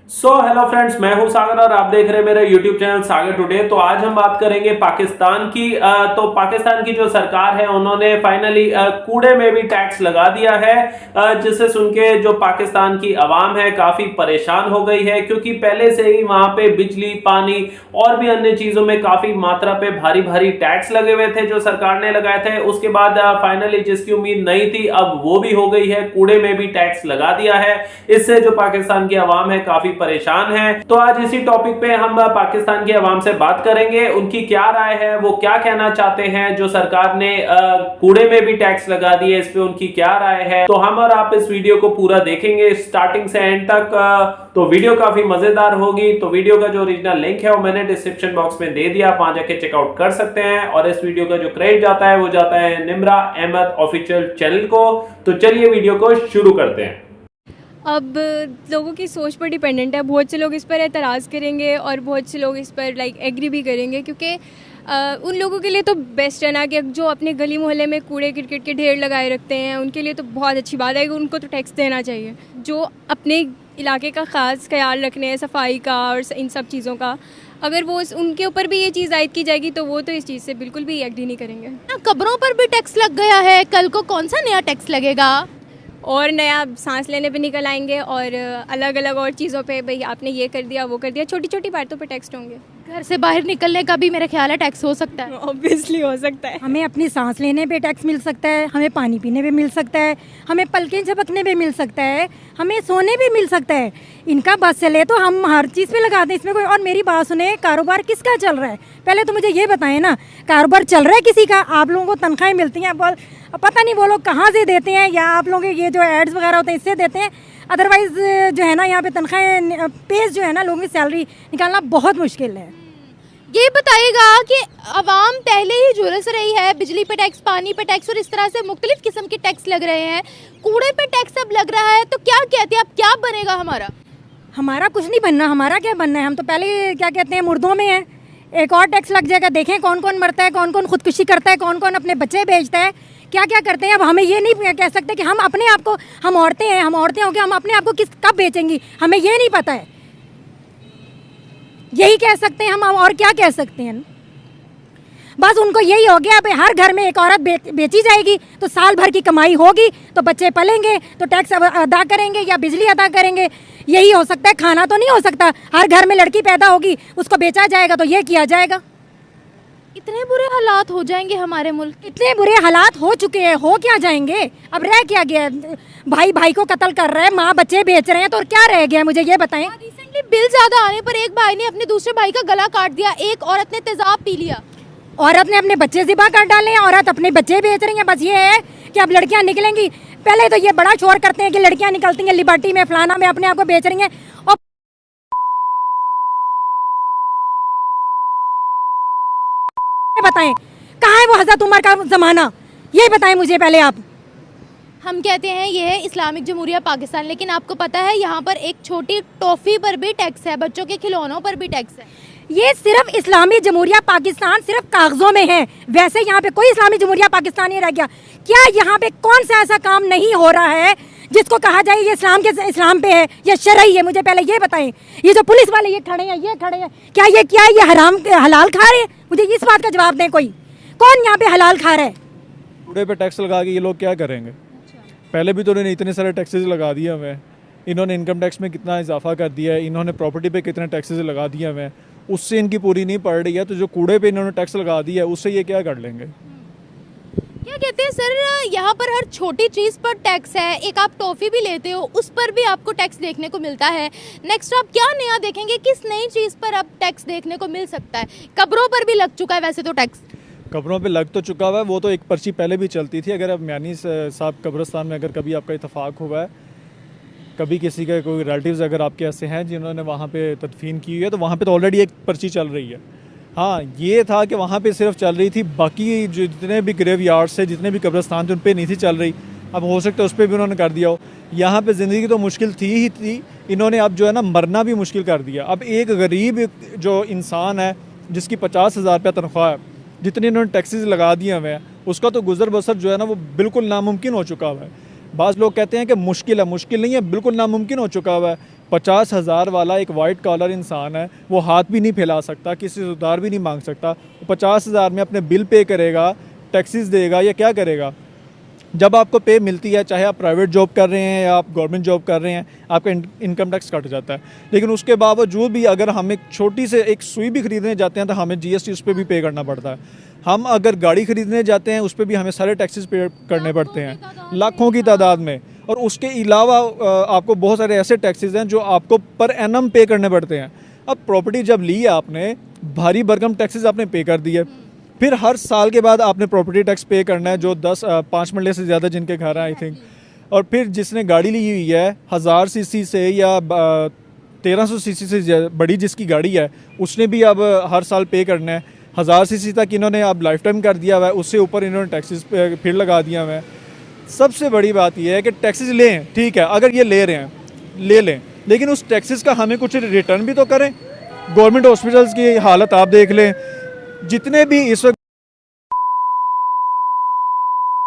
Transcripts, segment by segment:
Hello friends, मैं हूं सागर और आप देख रहे हैं मेरा यूट्यूब चैनल सागर टुडे। तो आज हम बात करेंगे पाकिस्तान की। तो पाकिस्तान की जो सरकार है उन्होंने फाइनली कूड़े में भी टैक्स लगा दिया है, जिसे सुन के जो पाकिस्तान की आवाम है काफी परेशान हो गई है, क्योंकि पहले से ही वहां पे बिजली, पानी और भी अन्य चीजों में काफी मात्रा पे भारी भारी टैक्स लगे हुए थे जो सरकार ने लगाए थे। उसके बाद फाइनली जिसकी उम्मीद नहीं थी अब वो भी हो गई है, कूड़े में भी टैक्स लगा दिया है। इससे जो पाकिस्तान की आवाम है काफी परेशान है। तो आज इसी टॉपिक पे हम पाकिस्तान की आवाम से बात करेंगे, उनकी क्या राय है, वो क्या कहना चाहते हैं। जो सरकार ने कूड़े में भी टैक्स लगा दिए, इस पे उनकी क्या राय है। तो हम और आप इस वीडियो को पूरा देखेंगे स्टार्टिंग से एंड तक। तो वीडियो काफी मजेदार होगी। तो वीडियो का जो ओरिजिनल लिंक है वो मैंने डिस्क्रिप्शन बॉक्स में दे दिया, आप वहां जाके चेकआउट कर सकते हैं। और इस वीडियो का जो क्रेडिट जाता है वो जाता है निम्रा अहमद ऑफिशियल चैनल को। तो चलिए वीडियो को शुरू करते हैं। अब लोगों की सोच पर डिपेंडेंट है। बहुत से लोग इस पर एतराज़ करेंगे और बहुत से लोग इस पर एग्री भी करेंगे, क्योंकि उन लोगों के लिए तो बेस्ट है ना कि जो अपने गली मोहल्ले में कूड़े क्रिकेट के ढेर लगाए रखते हैं, उनके लिए तो बहुत अच्छी बात है कि उनको तो टैक्स देना चाहिए। जो अपने इलाके का ख़ास ख्याल रखने हैं, सफाई का और इन सब चीज़ों का, अगर वो उनके ऊपर भी ये चीज़ आयद की जाएगी तो वो तो इस चीज़ से बिल्कुल भी एग्री नहीं करेंगे। कब्रों पर भी टैक्स लग गया है, कल को कौन सा नया टैक्स लगेगा? और नया सांस लेने पे निकल आएंगे और अलग अलग और चीज़ों पे, भाई आपने ये कर दिया वो कर दिया, छोटी छोटी बातों पे टैक्स होंगे। घर से बाहर निकलने का भी मेरा ख्याल है टैक्स हो सकता है। ऑब्वियसली हो सकता है। हमें अपनी सांस लेने पे टैक्स मिल सकता है, हमें पानी पीने पे मिल सकता है, हमें पलकें झपकने पे मिल सकता है, हमें सोने पे मिल सकता है। इनका बस चले तो हम हर चीज़ पे लगा दें इसमें कोई। और मेरी बात सुने, कारोबार किसका चल रहा है पहले तो मुझे ये बताएं ना। कारोबार चल रहा है किसी का? आप लोगों को तनख्वाहें मिलती हैं, पता नहीं वो लोग कहाँ से देते हैं, या आप लोगों के ये जो एड्स वगैरह होते हैं इससे देते हैं। अदरवाइज़ जो है ना, यहाँ पे तनख्वाहें पेज जो है ना, लोगों की सैलरी निकालना बहुत मुश्किल है। ये बताइएगा कि आवाम पहले ही झुलस रही है, बिजली पे टैक्स, पानी पे टैक्स और इस तरह से मुख्तलिफ किस्म के टैक्स लग रहे हैं, कूड़े पे टैक्स अब लग रहा है, तो क्या कहते हैं अब क्या बनेगा हमारा? हमारा कुछ नहीं बनना। हमारा क्या बनना है? हम तो पहले क्या कहते हैं मुर्दों में है। एक और टैक्स लग जाएगा, देखें कौन कौन मरता है, कौन कौन खुदकुशी करता है, कौन कौन अपने बच्चे बेचता है, क्या क्या करते हैं। अब हमें ये नहीं कह सकते कि हम अपने आप को, हम औरतें हैं, हम औरतें होकर हम अपने आप को कब बेचेंगी, हमें ये नहीं पता है। यही कह सकते हैं हम, और क्या कह सकते हैं। बस उनको यही हो गया, भाई हर घर में एक औरत बेची जाएगी तो साल भर की कमाई होगी, तो बच्चे पलेंगे तो टैक्स अदा करेंगे या बिजली अदा करेंगे। यही हो सकता है, खाना तो नहीं हो सकता। हर घर में लड़की पैदा होगी, उसको बेचा जाएगा तो ये किया जाएगा। इतने बुरे हालात हो जाएंगे हमारे मुल्क? इतने बुरे हालात हो चुके हैं, हो क्या जाएंगे? अब रह क्या गया? भाई भाई को कत्ल कर रहे हैं, माँ बच्चे बेच रहे हैं, तो क्या रह गया? मुझे ये बताएं। रिसेंटली बिल ज्यादा आने पर एक भाई ने अपने दूसरे भाई का गला काट दिया, एक औरत ने तेजाब पी लिया, औरत ने अपने बच्चे ज़िबा कर डाले हैं, औरत अपने बच्चे बेच रही हैं। बस ये है कि अब लड़कियां निकलेंगी। पहले तो ये बड़ा शोर करते हैं कि लड़कियां निकलती हैं लिबर्टी में, फलाना में, अपने आप को बेच रही हैं। और बताएं कहाँ है वो हज़रत उमर का ज़माना? ये बताएं मुझे पहले आप। हम कहते हैं ये है इस्लामिक जमहूरिया पाकिस्तान, लेकिन आपको पता है यहाँ पर एक छोटी टॉफ़ी पर भी टैक्स है, बच्चों के खिलौनों पर भी टैक्स है। ये सिर्फ इस्लामी जमहूरिया पाकिस्तान सिर्फ कागजों में है, वैसे यहाँ पे कोई इस्लामी जमहूरिया पाकिस्तान नहीं रह गया। क्या यहाँ पे कौन सा ऐसा काम नहीं हो रहा है जिसको कहा जाए ये इस्लाम पे है या शरई है? मुझे पहले ये बताएं। ये जो पुलिस वाले ये खड़े हैं, क्या ये हलाल खा रहे हैं? मुझे इस बात का जवाब दें। कौन यहाँ पे हलाल खा रहा है? कूड़े पे टैक्स लगा के ये लोग क्या करेंगे? पहले भी तो उन्होंने इतने सारे टैक्सेस लगा दिए हमें। इन्होंने इनकम टैक्स में कितना इजाफा कर दिया है, इन्होंने प्रॉपर्टी पे कितने टैक्सेस लगा दिए हमें, उससे इनकी पूरी नहीं पड़ रही है। तो जो कूड़े पे इन्होंने टैक्स लगा दिया है उससे ये क्या कर लेंगे? क्या कहते हैं सर, यहाँ पर हर छोटी चीज़ पर टैक्स है। एक आप टॉफ़ी भी लेते हो उस पर भी आपको टैक्स देखने को मिलता है। नेक्स्ट आप क्या नया देखेंगे? किस नई चीज़ पर अब टैक्स देखने को मिल सकता है? कब्रों पर भी लग चुका है वैसे तो टैक्स। कब्रों पे लग तो चुका हुआ है, वो तो एक पर्ची पहले भी चलती थी। अगर अब म्यानी साहब कब्रिस्तान में अगर कभी आपका इत्तेफाक हुआ है, कभी किसी के कोई रिलेटिव्स अगर आपके ऐसे हैं जिन्होंने वहाँ पे तदफीन की हुई है, तो वहाँ पे तो ऑलरेडी एक पर्ची चल रही है। हाँ, ये था कि वहाँ पे सिर्फ चल रही थी, बाकी जो जितने भी ग्रेव यार्ड्स थे, जितने भी कब्रिस्तान थे, उन पर नहीं थी चल रही। अब हो सकता है उस पर भी उन्होंने कर दिया हो। यहाँ पे ज़िंदगी तो मुश्किल थी ही थी, इन्होंने अब जो है ना मरना भी मुश्किल कर दिया। अब एक गरीब जो इंसान है जिसकी 50,000 रुपया तनख्वाह है, जितने इन्होंने टैक्सेस लगा दिए हुए हैं, उसका तो गुजर बसर जो है ना वो बिल्कुल नामुमकिन हो चुका हुआ है। बाज़ लोग कहते हैं कि मुश्किल है, मुश्किल नहीं है, बिल्कुल नामुमकिन हो चुका हुआ है। 50,000 वाला एक वाइट कॉलर इंसान है, वो हाथ भी नहीं फैला सकता, किसी से उधार भी नहीं मांग सकता। वो 50,000 में अपने बिल पे करेगा, टैक्सेस देगा या क्या करेगा? जब आपको पे मिलती है, चाहे आप प्राइवेट जॉब कर रहे हैं या आप गवर्नमेंट जॉब कर रहे हैं, आपका इनकम टैक्स कट जाता है। लेकिन उसके बावजूद भी अगर हम एक छोटी से एक सुई भी ख़रीदने जाते हैं तो हमें GST उस पर भी पे करना पड़ता है। हम अगर गाड़ी ख़रीदने जाते हैं उस पर भी हमें सारे टैक्सेस पे करने पड़ते हैं, लाखों की तादाद में। और उसके अलावा आपको बहुत सारे ऐसे टैक्सेस हैं जो आपको पर एनम पे करने पड़ते हैं। अब प्रॉपर्टी जब ली है आपने, भारी भरकम टैक्सेस आपने पे कर दिए, फिर हर साल के बाद आपने प्रॉपर्टी टैक्स पे करना है, जो 5 मरले से ज़्यादा जिनके घर हैं आई थिंक। और फिर जिसने गाड़ी ली हुई है 1000 सीसी से या 1300 सीसी से बड़ी जिसकी गाड़ी है, उसने भी अब हर साल पे करना है। 1000 सीसी तक इन्होंने अब लाइफ टाइम कर दिया हुआ है, उससे ऊपर इन्होंने टैक्सेस फिर लगा दिया हुआ है। सबसे बड़ी बात यह है कि टैक्सेस लें, ठीक है, अगर ये ले रहे हैं ले लें, लेकिन उस टैक्सेस का हमें कुछ रिटर्न भी तो करें। गवर्नमेंट हॉस्पिटल्स की हालत आप देख लें, जितने भी इस वक्त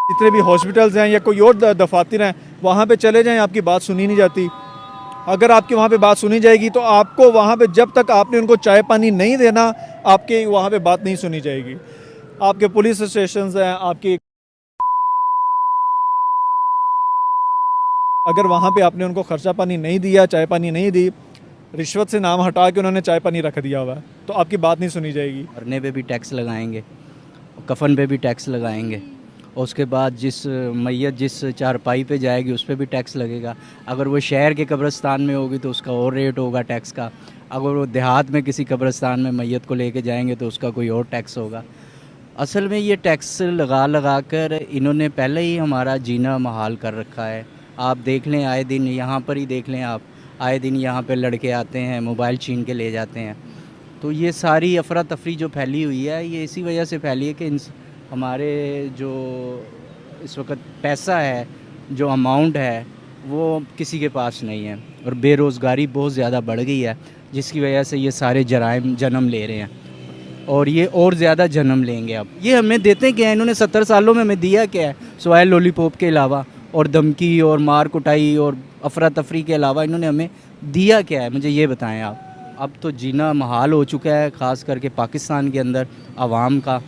जितने भी हॉस्पिटल्स हैं या कोई और दफातर हैं, वहाँ पे चले जाएं, आपकी बात सुनी नहीं जाती। अगर आपकी वहाँ पे बात सुनी जाएगी तो आपको वहाँ पे जब तक आपने उनको चाय पानी नहीं देना, आपके वहाँ पे बात नहीं सुनी जाएगी। आपके पुलिस स्टेशंस हैं, आपकी अगर वहाँ पे आपने उनको खर्चा पानी नहीं दिया, चाय पानी नहीं दी, रिश्वत से नाम हटा के उन्होंने चाय पानी रख दिया हुआ है, तो आपकी बात नहीं सुनी जाएगी। मरने पे भी टैक्स लगाएंगे, कफन पे भी टैक्स लगाएंगे, और उसके बाद जिस मैयत जिस चारपाई पे जाएगी उस पर भी टैक्स लगेगा। अगर वो शहर के कब्रिस्तान में होगी तो उसका और रेट होगा टैक्स का। अगर वो देहात में किसी कब्रिस्तान में मैयत को लेके जाएंगे तो उसका कोई और टैक्स होगा। असल में ये टैक्स लगा कर इन्होंने पहले ही हमारा जीना महाल कर रखा है। आप देख लें, आए दिन यहाँ पर ही देख लें आप, आए दिन यहाँ पे लड़के आते हैं, मोबाइल छीन के ले जाते हैं। तो ये सारी अफरा तफरी जो फैली हुई है, ये इसी वजह से फैली है कि हमारे जो इस वक्त पैसा है, जो अमाउंट है, वो किसी के पास नहीं है, और बेरोज़गारी बहुत ज़्यादा बढ़ गई है, जिसकी वजह से ये सारे जराइम जन्म ले रहे हैं, और ये और ज़्यादा जन्म लेंगे। अब ये हमें देते क्या है? इन्होंने 70 सालों में हमें दिया क्या है सिवाय लॉलीपॉप के अलावा, और धमकी और मार कुटाई और अफरा तफरी के अलावा इन्होंने हमें दिया क्या है? मुझे ये बताएं आप। अब तो जीना महाल हो चुका है, ख़ास करके पाकिस्तान के अंदर आवाम का।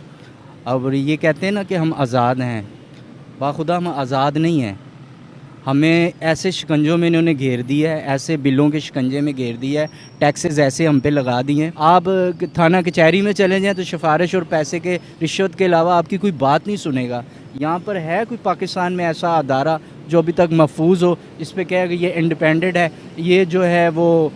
अब ये कहते हैं ना कि हम आज़ाद हैं, बाखुदा हम आज़ाद नहीं हैं। हमें ऐसे शिकंजों में इन्होंने घेर दिया है, ऐसे बिलों के शिकंजे में घेर दिया है, टैक्सेस ऐसे हम पे लगा दिए हैं। आप थाना कचहरी में चले जाएं तो सिफारिश और पैसे के रिश्वत के अलावा आपकी कोई बात नहीं सुनेगा। यहाँ पर है कोई पाकिस्तान में ऐसा अदारा जो अभी तक महफूज हो, इस पर कहेगा ये इंडिपेंडेंट है, ये जो है वो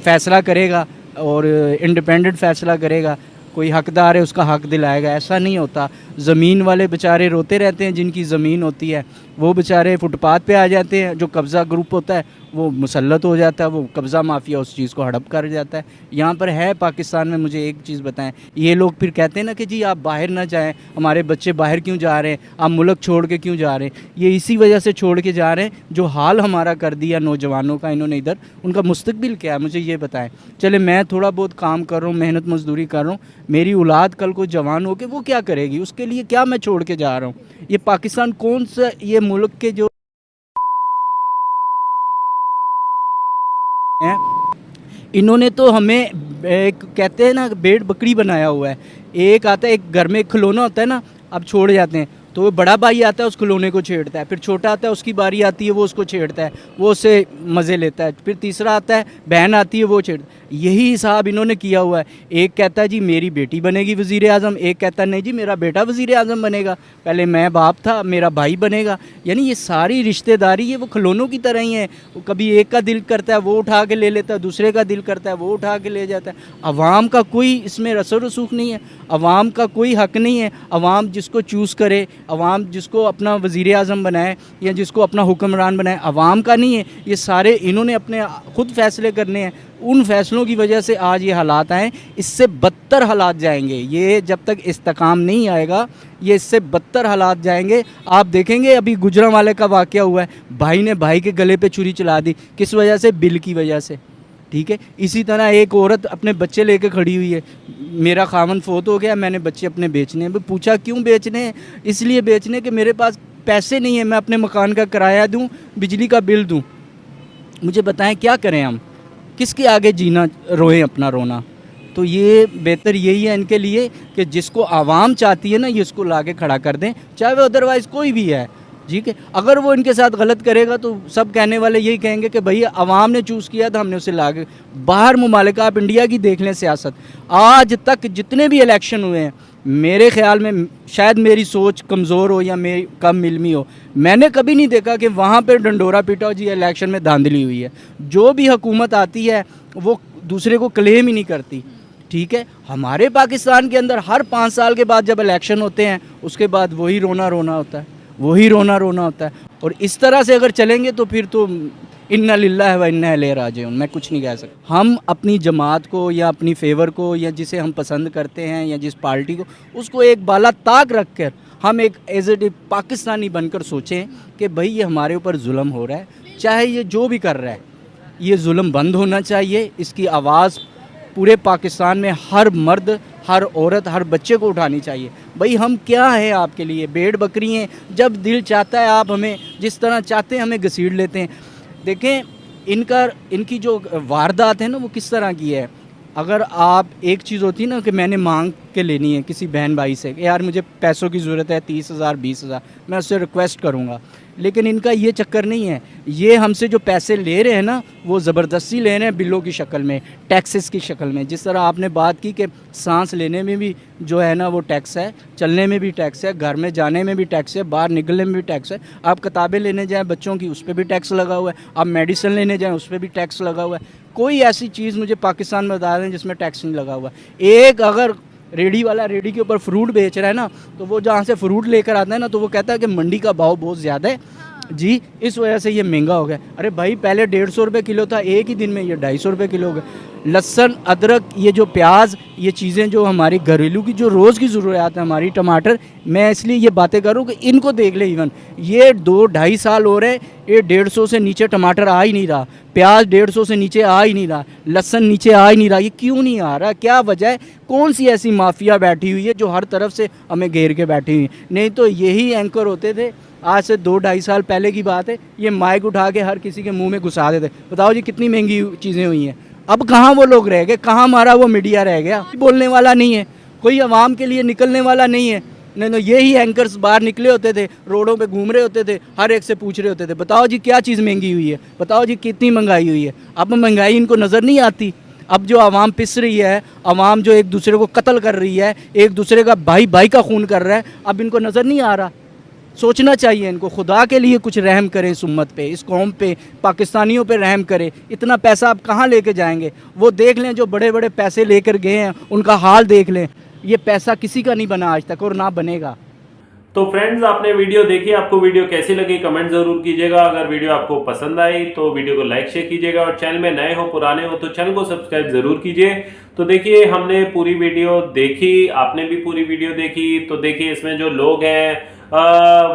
फ़ैसला करेगा और इंडिपेंडेंट फ़ैसला करेगा, कोई हकदार है उसका हक दिलाएगा? ऐसा नहीं होता। ज़मीन वाले बेचारे रोते रहते हैं, जिनकी ज़मीन होती है वो बेचारे फुटपाथ पे आ जाते हैं। जो कब्ज़ा ग्रुप होता है वो मुसल्लत हो जाता है, वो कब्ज़ा माफिया उस चीज़ को हड़प कर जाता है। यहाँ पर है पाकिस्तान में। मुझे एक चीज़ बताएं, ये लोग फिर कहते हैं ना कि जी आप बाहर ना जाएं, हमारे बच्चे बाहर क्यों जा रहे हैं, आप मुल्क छोड़ के क्यों जा रहे हैं? ये इसी वजह से छोड़ के जा रहे हैं जो हाल हमारा कर दिया नौजवानों का इन्होंने इधर। उनका मुस्तकबिल क्या है मुझे ये बताएं। चले मैं थोड़ा बहुत काम कर रहा हूँ, मेहनत मजदूरी कर रहा हूँ, मेरी औलाद कल को जवान हो के वो क्या करेगी? उसके लिए क्या मैं छोड़ के जा रहा हूँ? ये पाकिस्तान कौन सा, ये मुल्क के जो हैं, इन्होंने तो हमें एक कहते हैं ना भेड़ बकरी बनाया हुआ है। एक आता है, एक घर में एक खिलौना होता है ना, अब छोड़ जाते हैं तो वो बड़ा भाई आता है उस खिलौने को छेड़ता है, फिर छोटा आता है उसकी बारी आती है वो उसको छेड़ता है, वो उससे मज़े लेता है, फिर तीसरा आता है बहन आती है वो छेड़ता है। यही हिसाब इन्होंने किया हुआ है। एक कहता है जी मेरी बेटी बनेगी वज़ीर आज़म, एक कहता है नहीं जी मेरा बेटा वज़ीर आज़म बनेगा, पहले मैं बाप था मेरा भाई बनेगा। यानी ये सारी रिश्तेदारी ये वो खिलौनों की तरह ही है। कभी एक का दिल करता है वो उठा के ले लेता है, दूसरे का दिल करता है वो उठा के ले जाता है। अवाम का कोई इसमें रसर रसूख नहीं है, अवाम का कोई हक नहीं है। अवाम जिसको चूज़ करे, अवाम जिसको अपना वज़ीर आज़म बनाए या जिसको अपना हुक्मरान बनाए, अवाम का नहीं है। ये सारे इन्होंने अपने खुद फैसले करने हैं। उन फैसलों की वजह से आज ये हालात आए। इससे बदतर हालात जाएंगे। ये जब तक इस्तेकाम नहीं आएगा ये इससे बदतर हालात जाएंगे। आप देखेंगे अभी गुजरांवाले का वाक़या हुआ है, भाई ने भाई के गले पे छुरी चला दी, किस वजह से? बिल की वजह से। ठीक है, इसी तरह एक औरत अपने बच्चे लेके खड़ी हुई है, मेरा खामन फोत हो गया, मैंने बच्चे अपने बेचने हैं। पूछा क्यों बेचने हैं? इसलिए बेचने कि मेरे पास पैसे नहीं है, मैं अपने मकान का किराया दूं, बिजली का बिल दूं। मुझे बताएं क्या करें हम, किसके आगे जीना रोएं अपना रोना। तो ये बेहतर यही है इनके लिए कि जिसको आवाम चाहती है ना ये इसको लाके खड़ा कर दें, चाहे वो अदरवाइज़ कोई भी है, ठीक है। अगर वो इनके साथ गलत करेगा तो सब कहने वाले यही कहेंगे कि भाई आवाम ने चूज़ किया था, हमने उसे लाके। बाहर मुमालिक आप इंडिया की देख लें सियासत, आज तक जितने भी इलेक्शन हुए हैं, मेरे ख्याल में शायद मेरी सोच कमज़ोर हो या मेरी कम इल्मी हो, मैंने कभी नहीं देखा कि वहाँ पे डंडोरा पीटा हो जी इलेक्शन में धांधली हुई है। जो भी हुकूमत आती है वो दूसरे को क्लेम ही नहीं करती, ठीक है। हमारे पाकिस्तान के अंदर हर 5 साल के बाद जब इलेक्शन होते हैं उसके बाद वही रोना रोना होता है, वही रोना रोना होता है। और इस तरह से अगर चलेंगे तो फिर तो इन्ना लिल्लाह व इन्ना इलैहि राजिऊन, मैं कुछ नहीं कह सकता। हम अपनी जमात को या अपनी फेवर को या जिसे हम पसंद करते हैं या जिस पार्टी को, उसको एक बाला ताक रख कर हम एक एज ए पाकिस्तानी बनकर सोचें कि भाई ये हमारे ऊपर जुल्म हो रहा है, चाहे ये जो भी कर रहा है ये जुल्म बंद होना चाहिए। इसकी आवाज़ पूरे पाकिस्तान में हर मर्द, हर औरत, हर बच्चे को उठानी चाहिए। भाई हम क्या हैं आपके लिए, भेड़ बकरी हैं, जब दिल चाहता है आप हमें जिस तरह चाहते हैं हमें घसीट लेते हैं। देखें इनकी जो वारदात है ना वो किस तरह की है। अगर आप एक चीज़ होती ना कि मैंने मांग के लेनी है किसी बहन भाई से, यार मुझे पैसों की ज़रूरत है 30,000 20,000, मैं उससे रिक्वेस्ट करूँगा, लेकिन इनका ये चक्कर नहीं है। ये हमसे जो पैसे ले रहे हैं ना वो ज़बरदस्ती ले रहे हैं बिलों की शक्ल में, टैक्सेस की शक्ल में। जिस तरह आपने बात की कि सांस लेने में भी जो है ना वो टैक्स है, चलने में भी टैक्स है, घर में जाने में भी टैक्स है, बाहर निकलने में भी टैक्स है। आप किताबें लेने जाएँ बच्चों की उस पर भी टैक्स लगा हुआ है, आप मेडिसिन लेने जाएँ उस पर भी टैक्स लगा हुआ है। कोई ऐसी चीज़ मुझे पाकिस्तान में बता दें जिसमें टैक्स नहीं लगा हुआ। एक अगर रेडी वाला रेडी के ऊपर फ्रूट बेच रहा है ना तो वो जहाँ से फ्रूट लेकर आता है ना तो वो कहता है कि मंडी का भाव बहुत ज़्यादा है जी, इस वजह से ये महंगा हो गया। अरे भाई पहले 150 रुपये किलो था, एक ही दिन में ये 250 रुपये किलो हो गया। लहसुन, अदरक, ये जो प्याज, ये चीज़ें जो हमारी घरेलू की जो रोज़ की ज़रूरत है, हमारी टमाटर, मैं इसलिए ये बातें करूँ कि इनको देख ले। इवन ये 2-2.5 साल हो रहे, ये 150 से नीचे टमाटर आ ही नहीं रहा, प्याज 150 से नीचे आ ही नहीं रहा, लहसुन नीचे आ ही नहीं रहा। ये क्यों नहीं आ रहा, क्या वजह है? कौन सी ऐसी माफिया बैठी हुई है जो हर तरफ से हमें घेर के बैठी हुई है? नहीं तो यही एंकर होते थे। आज से 2-2.5 साल पहले की बात है, ये माइक उठा के हर किसी के मुंह में घुसा देते। बताओ जी कितनी महंगी चीज़ें हुई हैं। अब कहाँ वो लोग रह गए, कहाँ हमारा वो मीडिया रह गया? बोलने वाला नहीं है, कोई आवाम के लिए निकलने वाला नहीं है। नहीं तो यही एंकर्स बाहर निकले होते थे, रोडों पे घूम रहे होते थे, हर एक से पूछ रहे होते थे बताओ जी क्या चीज़ महंगी हुई है, बताओ जी कितनी महंगाई हुई है। अब महंगाई इनको नज़र नहीं आती। अब जो आवाम पिस रही है, आवाम जो एक दूसरे को कत्ल कर रही है, एक दूसरे का भाई भाई का खून कर रहा है, अब इनको नज़र नहीं आ रहा। सोचना चाहिए इनको, खुदा के लिए कुछ रहम करें इस उम्मत पे, इस कौम पे, पाकिस्तानियों पे रहम करें। इतना पैसा आप कहाँ लेके जाएंगे? वो देख लें जो बड़े बड़े पैसे लेकर गए हैं उनका हाल देख लें। ये पैसा किसी का नहीं बना आज तक और ना बनेगा। तो फ्रेंड्स आपने वीडियो देखी, आपको वीडियो कैसी लगी कमेंट जरूर कीजिएगा। अगर वीडियो आपको पसंद आई तो वीडियो को लाइक शेयर कीजिएगा और चैनल में नए हो पुराने हो तो चैनल को सब्सक्राइब जरूर कीजिए। तो देखिए हमने पूरी वीडियो देखी, आपने भी पूरी वीडियो देखी। तो देखिए इसमें जो लोग हैं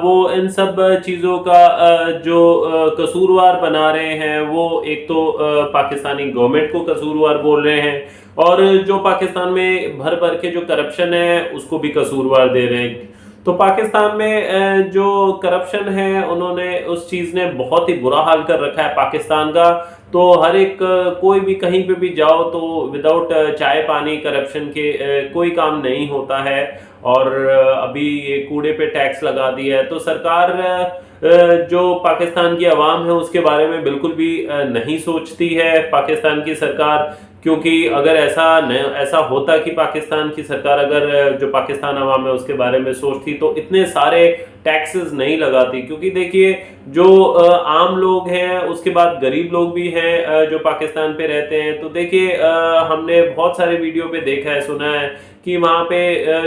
वो इन सब चीज़ों का जो कसूरवार बना रहे हैं, वो एक तो पाकिस्तानी गवर्नमेंट को कसूरवार बोल रहे हैं और जो पाकिस्तान में भर भर के जो करप्शन है उसको भी कसूरवार दे रहे हैं। तो पाकिस्तान में जो करप्शन है उन्होंने उस चीज़ ने बहुत ही बुरा हाल कर रखा है पाकिस्तान का। तो हर एक कोई भी कहीं पे भी जाओ तो विदाउट चाय पानी करप्शन के कोई काम नहीं होता है। और अभी ये कूड़े पे टैक्स लगा दिया है। तो सरकार जो पाकिस्तान की आवाम है उसके बारे में बिल्कुल भी नहीं सोचती है पाकिस्तान की सरकार, क्योंकि अगर ऐसा होता कि पाकिस्तान की सरकार अगर जो पाकिस्तान आवाम है उसके बारे में सोचती तो इतने सारे टैक्सेस नहीं लगाती। क्योंकि देखिए जो आम लोग हैं, उसके बाद गरीब लोग भी हैं जो पाकिस्तान पे रहते हैं। तो देखिए हमने बहुत सारे वीडियो पे देखा है, सुना है कि वहाँ पे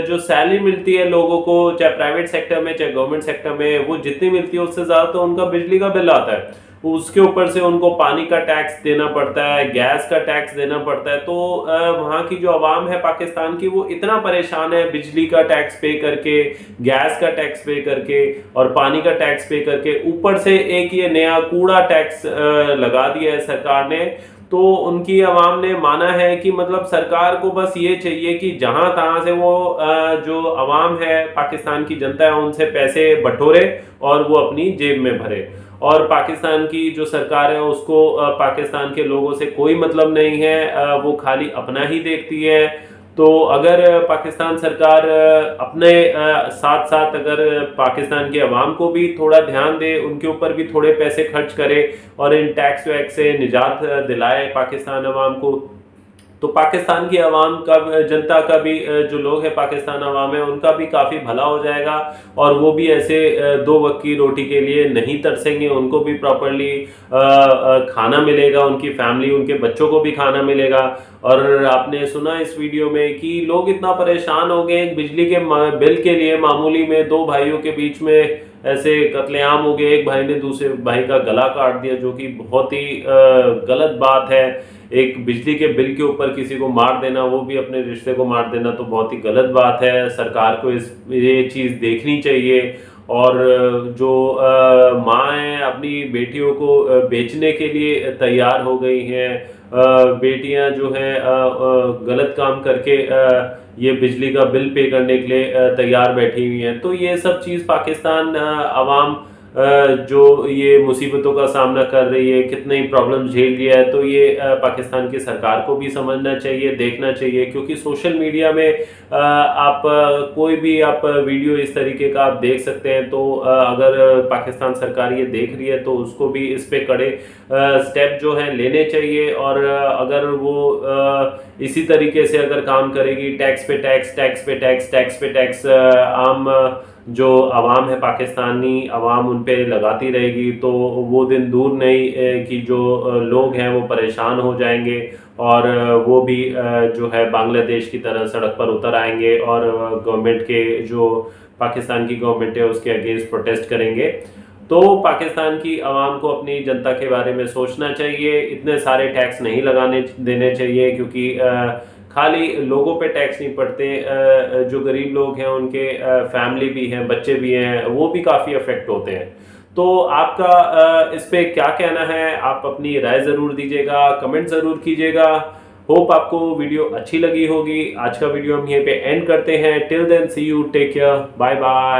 जो सैलरी मिलती है लोगों को, चाहे प्राइवेट सेक्टर में चाहे गवर्नमेंट सेक्टर में, वो जितनी मिलती है उससे ज़्यादा तो उनका बिजली का बिल आता है। उसके ऊपर से उनको पानी का टैक्स देना पड़ता है, गैस का टैक्स देना पड़ता है। तो वहाँ की जो आवाम है पाकिस्तान की वो इतना परेशान है बिजली का टैक्स पे करके, गैस का टैक्स पे करके और पानी का टैक्स पे करके, ऊपर से एक ये नया कूड़ा टैक्स लगा दिया है सरकार ने। तो उनकी आवाम ने माना है कि मतलब सरकार को बस ये चाहिए कि जहां तहां से वो जो आवाम है पाकिस्तान की जनता है उनसे पैसे बटोरे और वो अपनी जेब में भरे। और पाकिस्तान की जो सरकार है उसको पाकिस्तान के लोगों से कोई मतलब नहीं है, वो खाली अपना ही देखती है। तो अगर पाकिस्तान सरकार अपने साथ साथ अगर पाकिस्तान के अवाम को भी थोड़ा ध्यान दे, उनके ऊपर भी थोड़े पैसे खर्च करे और इन टैक्स वैक्स से निजात दिलाए पाकिस्तान अवाम को, तो पाकिस्तान की अवाम का, जनता का भी, जो लोग हैं पाकिस्तान अवाम है उनका भी काफ़ी भला हो जाएगा और वो भी ऐसे दो वक्त की रोटी के लिए नहीं तरसेंगे, उनको भी प्रॉपरली खाना मिलेगा, उनकी फैमिली, उनके बच्चों को भी खाना मिलेगा। और आपने सुना इस वीडियो में कि लोग इतना परेशान हो गए बिजली के बिल के लिए, मामूली में दो भाइयों के बीच में ऐसे कत्लेआम हो गए, एक भाई ने दूसरे भाई का गला काट दिया, जो कि बहुत ही गलत बात है। एक बिजली के बिल के ऊपर किसी को मार देना, वो भी अपने रिश्ते को मार देना, तो बहुत ही गलत बात है। सरकार को ये चीज़ देखनी चाहिए। और जो माँ हैं अपनी बेटियों को बेचने के लिए तैयार हो गई हैं, बेटियां जो हैं गलत काम करके ये बिजली का बिल पे करने के लिए तैयार बैठी हुई हैं। तो ये सब चीज़ पाकिस्तान आवाम जो ये मुसीबतों का सामना कर रही है, कितने ही प्रॉब्लम झेल लिया है, तो ये पाकिस्तान की सरकार को भी समझना चाहिए, देखना चाहिए। क्योंकि सोशल मीडिया में आप कोई भी आप वीडियो इस तरीके का आप देख सकते हैं, तो अगर पाकिस्तान सरकार ये देख रही है तो उसको भी इस पे कड़े स्टेप जो हैं लेने चाहिए। और अगर वो इसी तरीके से अगर काम करेगी, टैक्स पे टैक्स, टैक्स पे टैक्स, टैक्स पे टैक्स, आम जो आवाम है पाकिस्तानी आवाम उन पे लगाती रहेगी, तो वो दिन दूर नहीं कि जो लोग हैं वो परेशान हो जाएंगे और वो भी जो है बांग्लादेश की तरह सड़क पर उतर आएंगे और गवर्नमेंट के, जो पाकिस्तान की गवर्नमेंट है उसके अगेंस्ट प्रोटेस्ट करेंगे। तो पाकिस्तान की आवाम को अपनी जनता के बारे में सोचना चाहिए, इतने सारे टैक्स नहीं लगाने देने चाहिए, क्योंकि खाली लोगों पे टैक्स नहीं पड़ते, जो गरीब लोग हैं उनके फैमिली भी हैं, बच्चे भी हैं, वो भी काफ़ी अफेक्ट होते हैं। तो आपका इस पे क्या कहना है, आप अपनी राय ज़रूर दीजिएगा, कमेंट ज़रूर कीजिएगा। होप आपको वीडियो अच्छी लगी होगी। आज का वीडियो हम यहीं पे एंड करते हैं। Till then see you, take care, bye bye.